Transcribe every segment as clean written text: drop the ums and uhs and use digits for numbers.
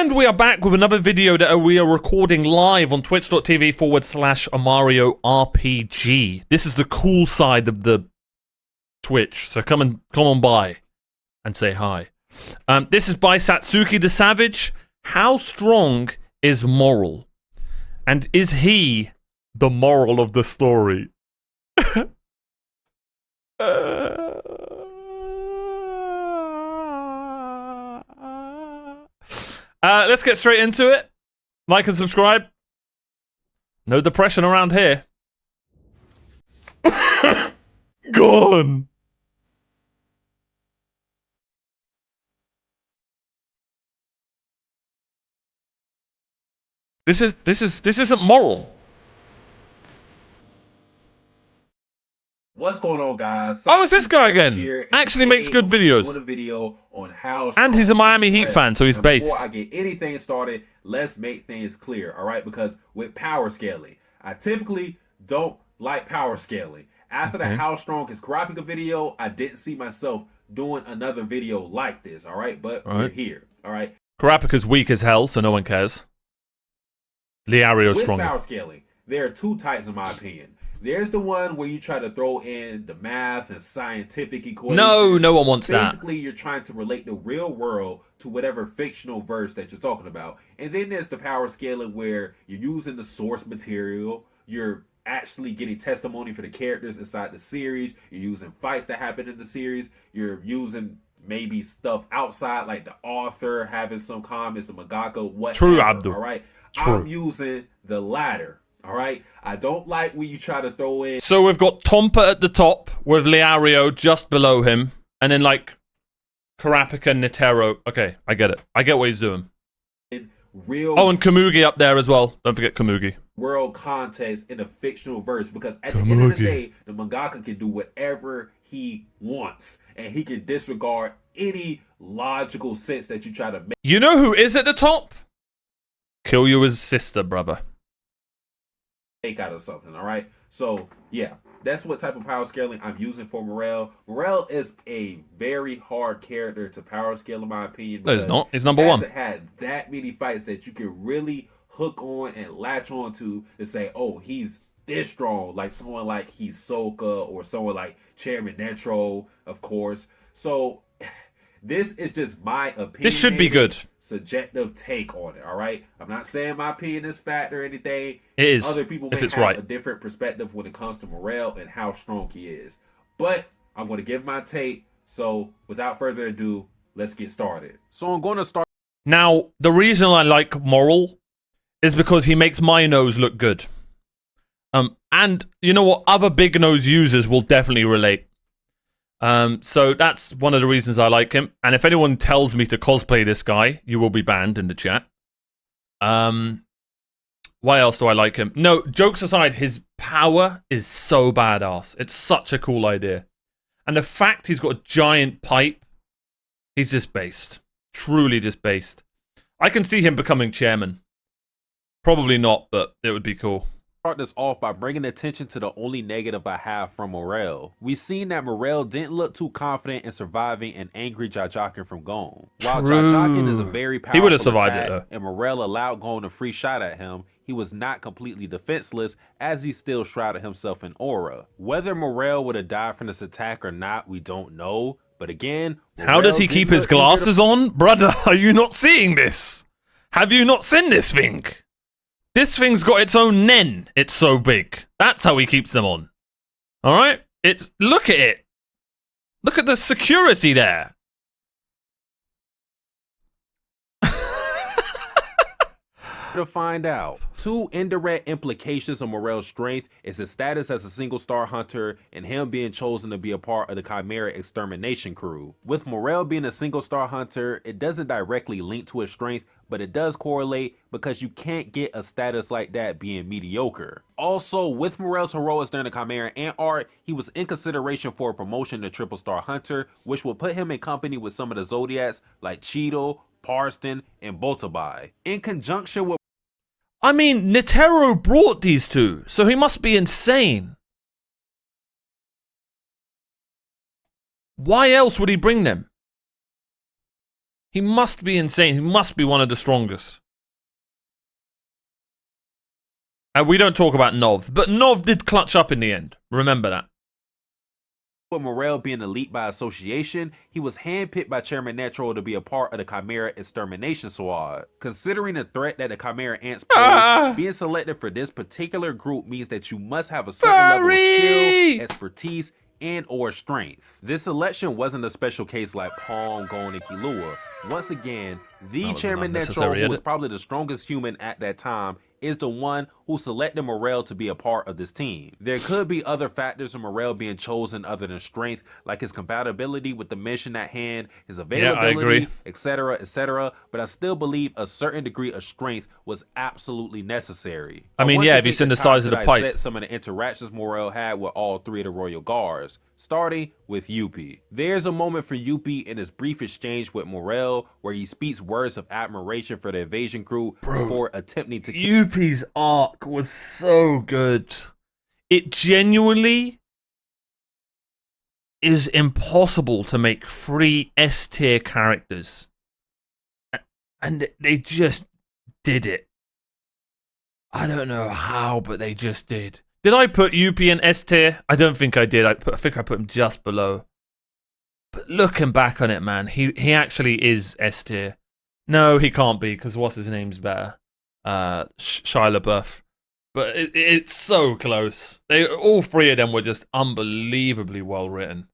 And we are back with another video that we are recording live on twitch.tv/OmarioRpg. This is the cool side of the Twitch, so come on by and say hi. This is by Satsuki the Savage. How strong is Morel? And is he the moral of the story? Let's get straight into it. Like and subscribe. No depression around here. Gone. This isn't moral. What's going on, guys? Oh, it's this guy again. Actually makes good videos. Doing a video on how and he's a Miami Heat fan, so he's based. Before I get anything started, let's make things clear, all right? Because with power scaling, I typically don't like power scaling. After the How Strong is Kurapika video, I didn't see myself doing another video like this, all right? But we're here, all right? Kurapika's weak as hell, so no one cares. Liario's stronger. With power scaling, there are two types, in my opinion. There's the one where you try to throw in the math and scientific equations. No one wants that. Basically, you're trying to relate the real world to whatever fictional verse that you're talking about. And then there's the power scaling where you're using the source material. You're actually getting testimony for the characters inside the series. You're using fights that happen in the series. You're using maybe stuff outside, like the author having some comments, the mangaka, whatever. True, Abdul. All right? True. I'm using the latter. All right, I don't like when you try to throw in. So we've got Tompa at the top with Liario just below him, and then like Kurapika, Netero. Okay, I get it. I get what he's doing. Real. Oh, and Kamugi up there as well. Don't forget Kamugi. World context in a fictional verse, because at the end of the day, the mangaka can do whatever he wants, and he can disregard any logical sense that you try to make. You know who is at the top? Kiryua's sister, brother. Out of something, all right? So yeah, that's what type of power scaling I'm using for Morel. Morel is a very hard character to power scale, in my opinion. No, it's not. It's number one. It had that many fights that you can really hook on and latch on to say, oh, he's this strong, like someone like Hisoka or someone like Chairman Netro, of course. So this is just my opinion. This should be good. Subjective take on it, all right? I'm not saying my opinion is fact or anything. It is, other people may have a different perspective when it comes to Morel and how strong he is. But I'm going to give my take. So without further ado, let's get started. So I'm going to start. Now, the reason I like Morel is because he makes my nose look good. And you know what? Other big nose users will definitely relate. So that's one of the reasons I like him. And if anyone tells me to cosplay this guy, you will be banned in the chat. Why else do I like him? No, jokes aside, his power is so badass. It's such a cool idea. And the fact he's got a giant pipe, he's just based. Truly just based. I can see him becoming chairman. Probably not, but it would be cool. Start this off by bringing attention to the only negative I have from Morel. We've seen that Morel didn't look too confident in surviving an angry Jajakin from Gon. While Jajakin is a very powerful he would have survived attack, it though. And Morel allowed Gon a free shot at him, he was not completely defenseless, as he still shrouded himself in aura. Whether Morel would have died from this attack or not, we don't know. But again, how does he keep his glasses on? Brother, are you not seeing this? Have you not seen this thing? This thing's got its own nen. It's so big. That's how he keeps them on. All right? Look at it. Look at the security there. To find out. Two indirect implications of Morel's strength is his status as a single star hunter and him being chosen to be a part of the Chimera extermination crew. With Morel being a single star hunter, it doesn't directly link to his strength, but it does correlate because you can't get a status like that being mediocre. Also, with Morel's heroics during the Chimera Ant Art, he was in consideration for a promotion to triple star hunter, which would put him in company with some of the Zodiacs like Cheeto, Parston, and Botabai. In conjunction with I mean, Netero brought these two, so he must be insane. Why else would he bring them? He must be insane. He must be one of the strongest. And we don't talk about Nov, but Nov did clutch up in the end. Remember that. With Morel being elite by association, he was handpicked by Chairman Netro to be a part of the Chimera Extermination Squad. Considering the threat that the Chimera ants pose, being selected for this particular group means that you must have a certain level of skill, expertise, and or strength. This selection wasn't a special case like Palm, Gon, and Killua. Once again, the Chairman Netro, who was probably the strongest human at that time, is the one who selected Morel to be a part of this team. There could be other factors of Morel being chosen other than strength, like his compatibility with the mission at hand, his availability, etc., etc., but I still believe a certain degree of strength was absolutely necessary. I mean, yeah, if you seen the size of the pipe. Set some of the interactions Morel had with all three of the Royal Guards, starting with Yuppie. There's a moment for Yuppie in his brief exchange with Morel where he speaks words of admiration for the invasion crew before attempting to kill. Yuppie's arc was so good. It genuinely is impossible to make 3 S-tier characters. And they just did it. I don't know how, but they just did. Did I put Yuppie in S-tier? I don't think I did. I think I put him just below. But looking back on it, man, he actually is S-tier. No, he can't be, because what's his name's better? Shia LaBeouf. But it's so close. All 3 of them were just unbelievably well written.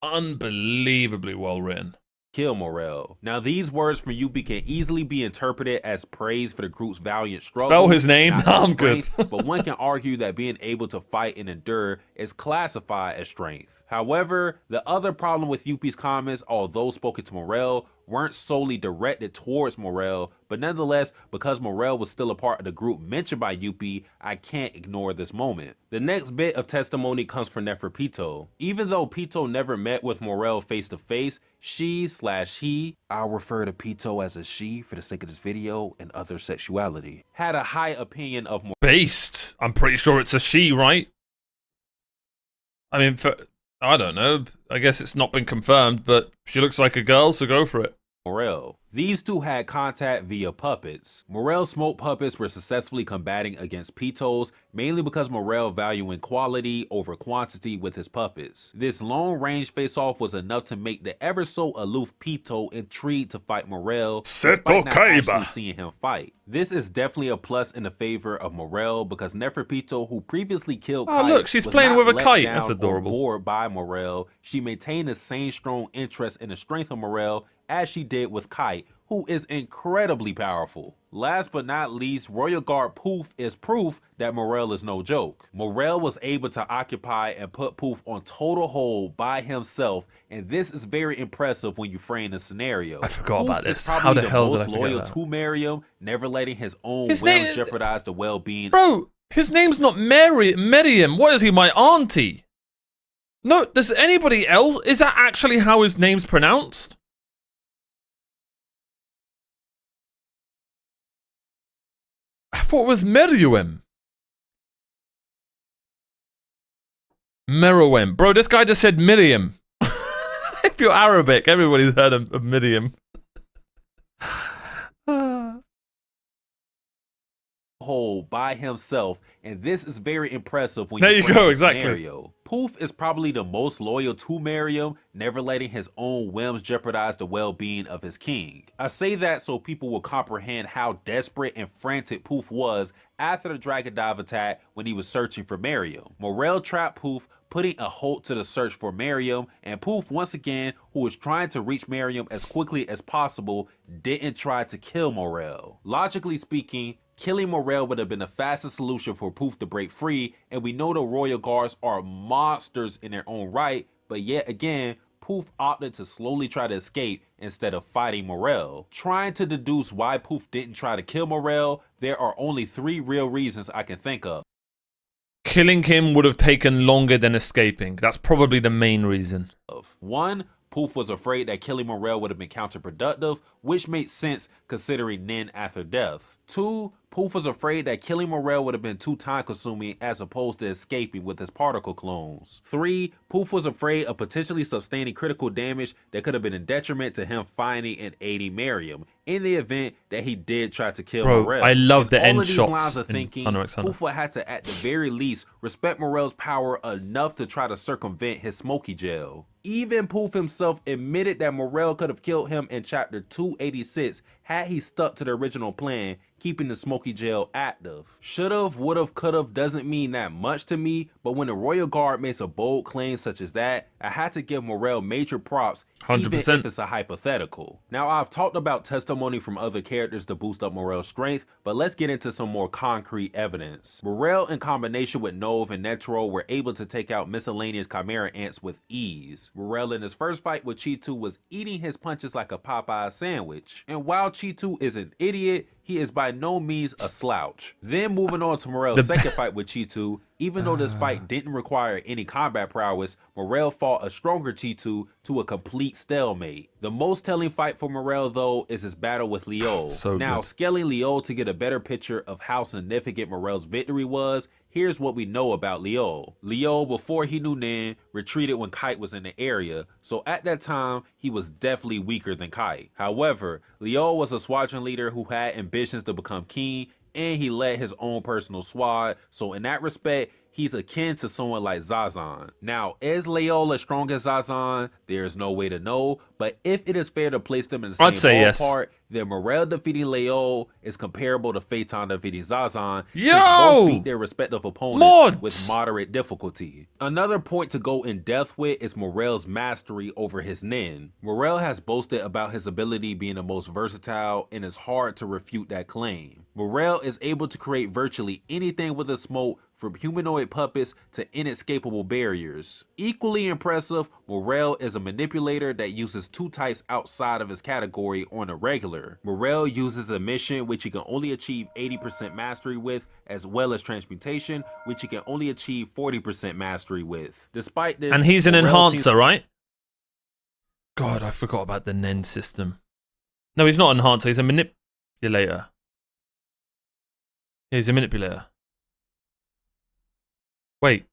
Unbelievably well written. Kill Morel. Now, these words from Yuppie can easily be interpreted as praise for the group's valiant struggle. Spell his name? I'm good. But one can argue that being able to fight and endure is classified as strength. However, the other problem with Yuppie's comments, although spoken to Morel, weren't solely directed towards Morel, but nonetheless, because Morel was still a part of the group mentioned by Yuppie, I can't ignore this moment. The next bit of testimony comes from Neferpito. Even though Pito never met with Morel face to face, she/he, I'll refer to Pito as a she for the sake of this video and other sexuality, had a high opinion of Morel. Based. I'm pretty sure it's a she, right? I mean, I don't know. I guess it's not been confirmed, but she looks like a girl, so go for it. Morel. These two had contact via puppets. Morel's smoke puppets were successfully combating against Pito's, mainly because Morel valuing quality over quantity with his puppets. This long-range face-off was enough to make the ever-so-aloof Pito intrigued to fight Morel, despite not actually seeing him fight. This is definitely a plus in the favor of Morel because Neferpito, who previously killed Kite, look, she's playing with a kite. That's adorable. Bored by Morel, she maintained the same strong interest in the strength of Morel as she did with Kite, who is incredibly powerful. Last but not least, Royal Guard Poof is proof that Morel is no joke. Morel was able to occupy and put Poof on total hold by himself, and this is very impressive when you frame the scenario. I forgot about this. How the hell did I forget that? Loyal to Miriam, never letting his own will jeopardize the well-being. Bro, his name's not Miriam. What is he, my auntie? No, does anybody else? Is that actually how his name's pronounced? I thought it was Meruem. Meruem. Bro, this guy just said Miriam. If you're Arabic, everybody's heard of Miriam. Hold by himself, and this is very impressive when there you go, exactly. Scenario. Poof is probably the most loyal to Miriam, never letting his own whims jeopardize the well-being of his king. I say that so people will comprehend how desperate and frantic Poof was after the Dragon Dive attack when he was searching for Miriam. Morel trapped Poof, putting a halt to the search for Miriam, and Poof, once again, who was trying to reach Miriam as quickly as possible, didn't try to kill Morel. Logically speaking, killing Morel would have been the fastest solution for Poof to break free, and we know the Royal Guards are monsters in their own right, but yet again, Poof opted to slowly try to escape instead of fighting Morel. Trying to deduce why Poof didn't try to kill Morel, there are only 3 real reasons I can think of. Killing him would have taken longer than escaping. That's probably the main reason. 1. Poof was afraid that killing Morel would have been counterproductive, which makes sense considering Nin after death. 2. Poof was afraid that killing Morel would have been too time consuming as opposed to escaping with his particle clones. 3. Poof was afraid of potentially sustaining critical damage that could have been a detriment to him finding and aiding Miriam in the event that he did try to kill Morel. I love the end all of these shots lines of in thinking, Hunter x Hunter. Poof would have to at the very least respect Morel's power enough to try to circumvent his smoky gel. Even Poof himself admitted that Morel could have killed him in chapter 286 had he stuck to the original plan, keeping the smoky gel active. Should've, would've, could've doesn't mean that much to me, but when the Royal Guard makes a bold claim such as that, I had to give Morel major props, 100%. even if it's a hypothetical. Now, I've talked about testimony from other characters to boost up Morel's strength, but let's get into some more concrete evidence. Morel, in combination with Nove and Netero, were able to take out miscellaneous Chimera ants with ease. Morel in his first fight with Cheetu was eating his punches like a Popeye sandwich, and while Cheetu is an idiot, he is by no means a slouch. Then moving on to Morel's second fight with Cheetu, even though this fight didn't require any combat prowess, Morel fought a stronger Cheetu to a complete stalemate. The most telling fight for Morel though is his battle with Leo. Now, scaling Leo to get a better picture of how significant Morel's victory was, here's what we know about Leo. Leo, before he knew Nin, retreated when Kite was in the area, so at that time, he was definitely weaker than Kite. However, Leo was a squadron leader who had ambitions to become king, and he led his own personal squad, so in that respect, he's akin to someone like Zazan. Now, is Leo as strong as Zazan? There's no way to know, but if it is fair to place them in the same ballpark, then Morel defeating Leo is comparable to Phaeton defeating Zazan, since both beat their respective opponents with moderate difficulty. Another point to go in depth with is Morel's mastery over his Nin. Morel has boasted about his ability being the most versatile, and it's hard to refute that claim. Morel is able to create virtually anything with a smoke, from humanoid puppets to inescapable barriers. Equally impressive, Morel is a manipulator that uses two types outside of his category on a regular. Morel uses emission, which he can only achieve 80% mastery with, as well as transmutation, which he can only achieve 40% mastery with. Despite this, and he's an enhancer, right? God, I forgot about the Nen system. No, he's not an enhancer, he's a manipulator. Yeah, he's a manipulator. Wait.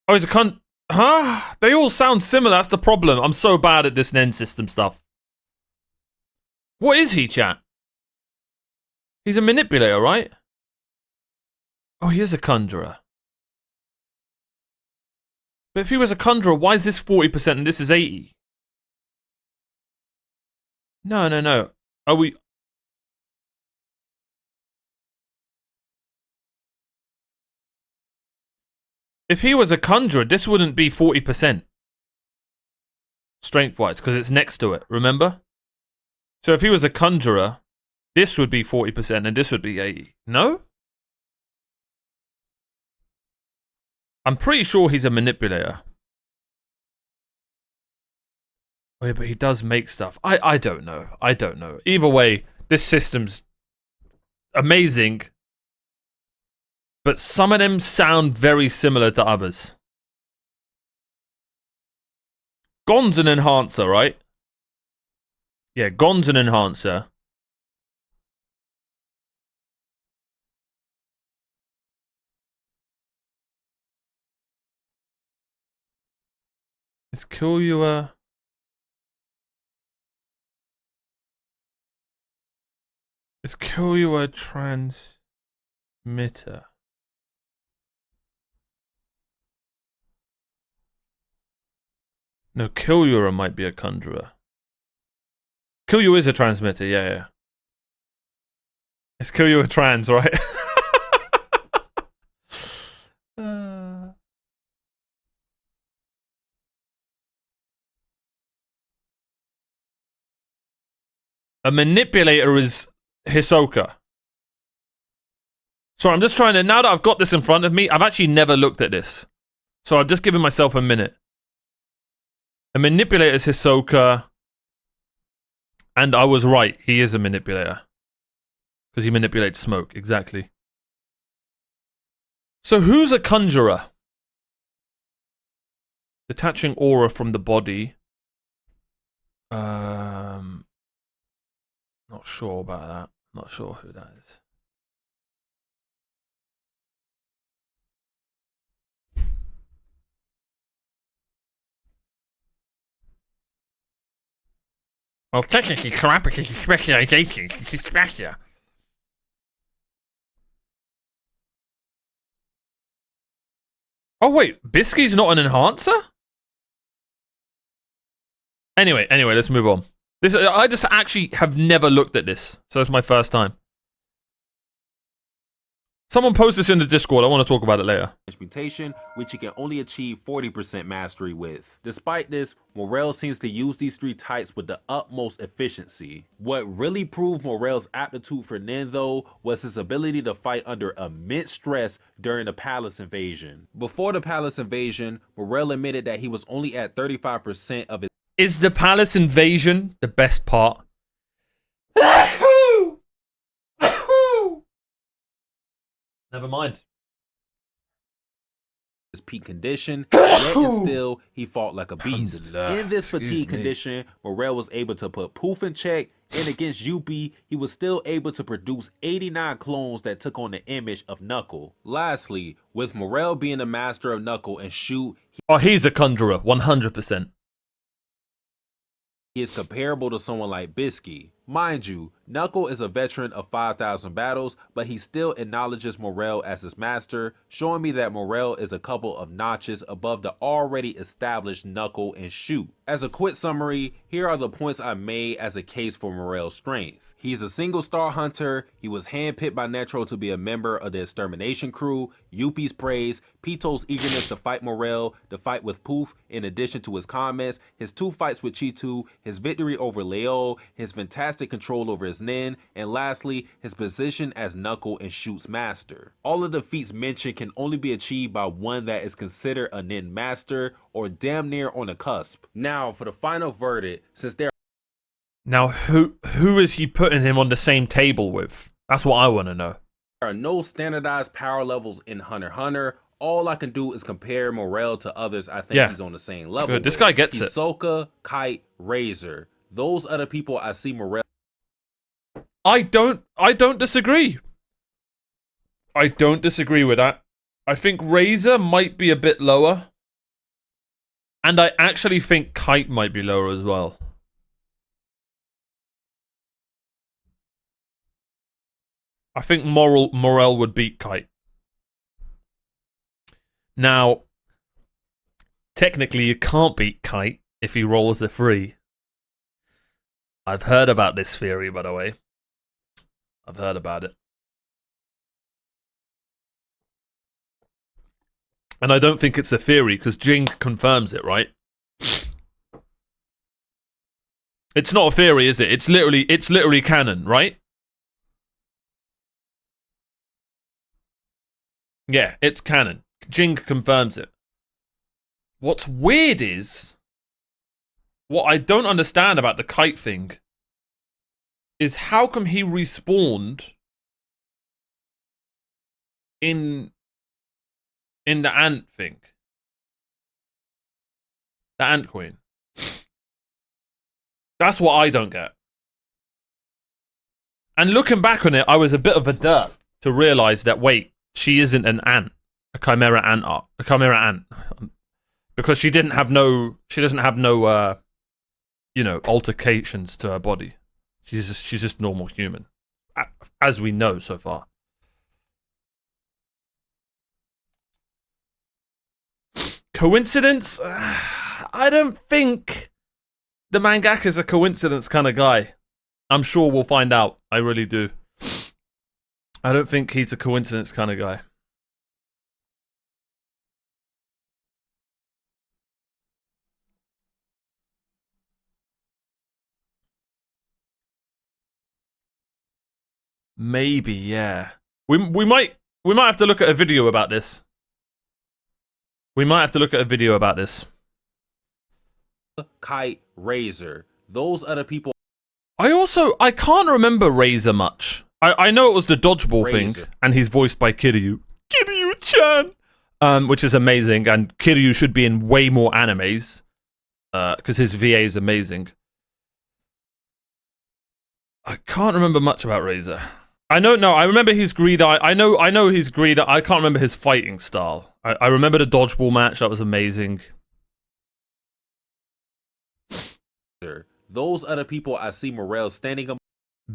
Oh, he's a huh? They all sound similar, that's the problem. I'm so bad at this Nen system stuff. What is he, chat? He's a manipulator, right? Oh, he is a conjurer. But if he was a conjurer, why is this 40% and this is 80? No. Are we... If he was a conjurer, this wouldn't be 40%. Strength-wise, because it's next to it, remember? So if he was a conjurer, this would be 40% and this would be 80. No? I'm pretty sure he's a manipulator. Oh yeah, but he does make stuff. I don't know. I don't know. Either way, this system's amazing. But some of them sound very similar to others. Gon's an enhancer, right? Yeah, Gon's an enhancer. Is Killua... Is Killua a transmitter? No, Killua might be a conjurer. Killua is a transmitter, yeah. It's Killua trans, right? A manipulator is Hisoka. So I'm just trying to, now that I've got this in front of me, I've actually never looked at this. So I've just given myself a minute. A manipulator is Hisoka. And I was right, he is a manipulator. Because he manipulates smoke, exactly. So who's a conjurer? Detaching aura from the body. Not sure about that. Not sure who that is. Well, technically, Carapace's specialization is Smasher. Oh wait, Bisky's not an enhancer? Anyway, let's move on. This I just actually have never looked at this, so it's my first time. Someone post this in the Discord. I want to talk about it later. Transmutation, which he can only achieve 40% mastery with. Despite this, Morel seems to use these 3 types with the utmost efficiency. What really proved Morel's aptitude for Nin, though, was his ability to fight under immense stress during the palace invasion. Before the palace invasion, Morel admitted that he was only at 35% of his. Is the palace invasion the best part? Never mind. His peak condition, yet and still he fought like a beast. In this fatigue condition, Morel was able to put Poof in check, and against Yuppie, he was still able to produce 89 clones that took on the image of Knuckle. Lastly, with Morel being a master of Knuckle and Shoot, he's a conjurer, 100%. He is comparable to someone like Bisky. Mind you, Knuckle is a veteran of 5,000 battles, but he still acknowledges Morel as his master, showing me that Morel is a couple of notches above the already established Knuckle and Shoot. As a quick summary, here are the points I made as a case for Morel's strength. He's a single star hunter, he was handpicked by Netro to be a member of the extermination crew, Yuppie's praise, Pito's eagerness to fight Morel, the fight with Poof, in addition to his comments, his 2 fights with Chitu, his victory over Leo, his fantastic control over his Nin, and lastly, his position as Knuckle and Shoot's master. All of the feats mentioned can only be achieved by one that is considered a Nin master, or damn near on the cusp. Now, for the final verdict, since there Now, who is he putting him on the same table with? That's what I want to know. are no standardized power levels in Hunter x Hunter, all I can do is compare Morel to others I think he's on the same level. Good. This guy gets it. Hisoka, Kite, Razor. Those are the people I see Morel. I don't disagree. I don't disagree with that. I think Razor might be a bit lower. And I actually think Kite might be lower as well. I think Morel would beat Kite. Now, technically you can't beat Kite if he rolls a 3. I've heard about this theory, by the way. I've heard about it. And I don't think it's a theory, because Jing confirms it, right? It's not a theory, is it? It's literally canon, right? Yeah, it's canon. Jing confirms it. What's weird is, what I don't understand about the Kite thing is how come he respawned in the ant thing? The ant queen. That's what I don't get. And looking back on it, I was a bit of a derp to realize that, wait, she isn't an ant. A chimera ant. Because she doesn't have no, you know, altercations to her body. She's just normal human, as we know so far. Coincidence? I don't think the mangaka's a coincidence kind of guy. I'm sure we'll find out. I really do. I don't think he's a coincidence kind of guy. Maybe, yeah. We might have to look at a video about this. Kite, Razor. Those are the people. I can't remember Razor much. I know it was the dodgeball thing, and he's voiced by Kiryu. Kiryu-chan! which is amazing. And Kiryu should be in way more animes because his VA is amazing. I can't remember much about Razor. I remember his greed eye. I know his greed. I can't remember his fighting style. I remember the dodgeball match. That was amazing. Those other people I see Morel standing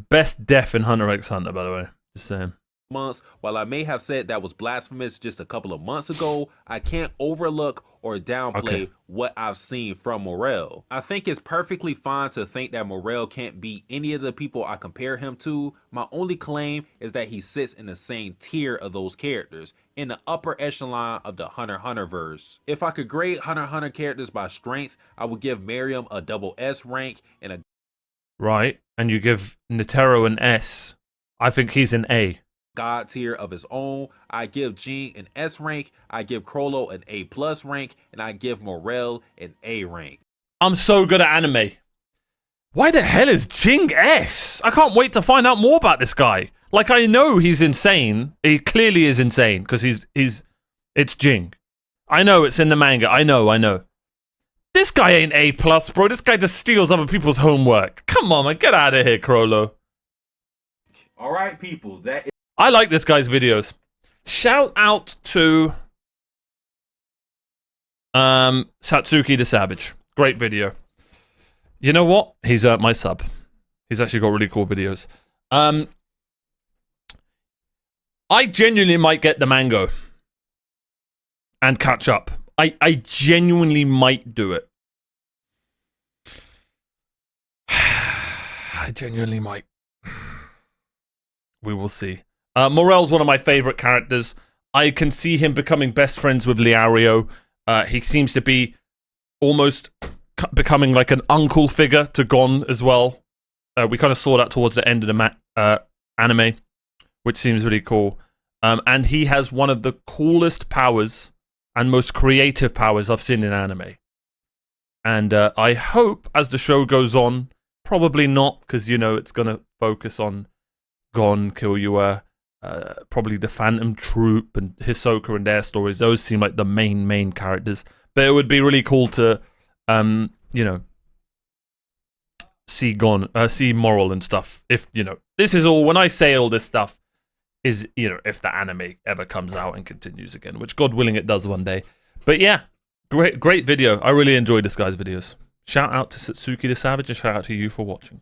Best death in Hunter x Hunter, by the way. Just saying. Months. While I may have said that was blasphemous just a couple of months ago, I can't overlook or downplay what I've seen from Morel. I think it's perfectly fine to think that Morel can't beat any of the people I compare him to. My only claim is that he sits in the same tier of those characters, in the upper echelon of the Hunter x Hunter verse. If I could grade Hunter x Hunter characters by strength, I would give Miriam a double S rank and a right, and you give Netero an S. I think he's an A. God tier of his own. I give Jing an S rank, I give Crollo an A+ rank, and I give Morel an A rank. I'm so good at anime. Why the hell is Jing S? I can't wait to find out more about this guy. Like, I know he's insane. He clearly is insane because it's Jing. I know it's in the manga. I know. This guy ain't A+, bro. This guy just steals other people's homework. Come on, man. Get out of here, Crollo. All right, people. That is I like this guy's videos. Shout out to Satsuki the Savage. Great video. You know what? He's my sub. He's actually got really cool videos. I genuinely might get the mango and catch up. I genuinely might do it. I genuinely might. We will see. Morel's one of my favorite characters. I can see him becoming best friends with Liario. He seems to be almost becoming like an uncle figure to Gon as well. We kind of saw that towards the end of the anime, which seems really cool. And he has one of the coolest powers and most creative powers I've seen in anime. And I hope as the show goes on, probably not, because, you know, it's going to focus on Gon, Killua, probably the Phantom Troop and Hisoka and their stories. Those seem like the main characters. But it would be really cool to, you know, see Morel and stuff. If, you know, this is all, when I say all this stuff, is, you know, if the anime ever comes out and continues again, which God willing it does one day. But yeah, great video. I really enjoyed this guy's videos. Shout out to Satsuki the Savage and shout out to you for watching.